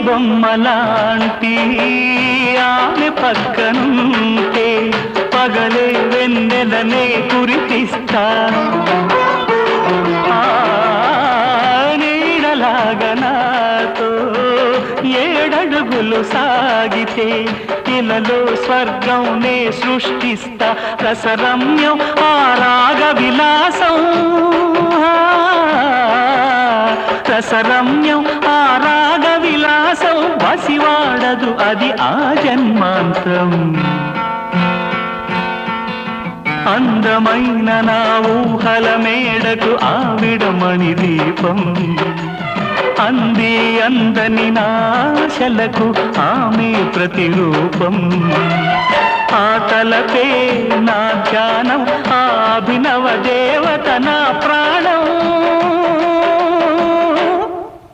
బొమ్మలాంటి ఆమె పక్కనుంటే పగలే వెన్నెలనే కురిపిస్తా నీడలాగా నాతో ఏడడుగులు సాగితే ఇలలో స్వర్గంనే సృష్టిస్తా రసరమ్యం ఆ రాగ విలాసం రసరమ్యం ఆ రాగ విలాసం వసివాడదు అది ఆ జన్మాంతం అందమైన నా ఊహల మేడకు ఆవిడమణి దీపం అంది అందని నాశలకు ఆమె ప్రతిరూపం ఆ తలపే నా ధ్యానం ఆ అభినవ దేవత నా ప్రాణం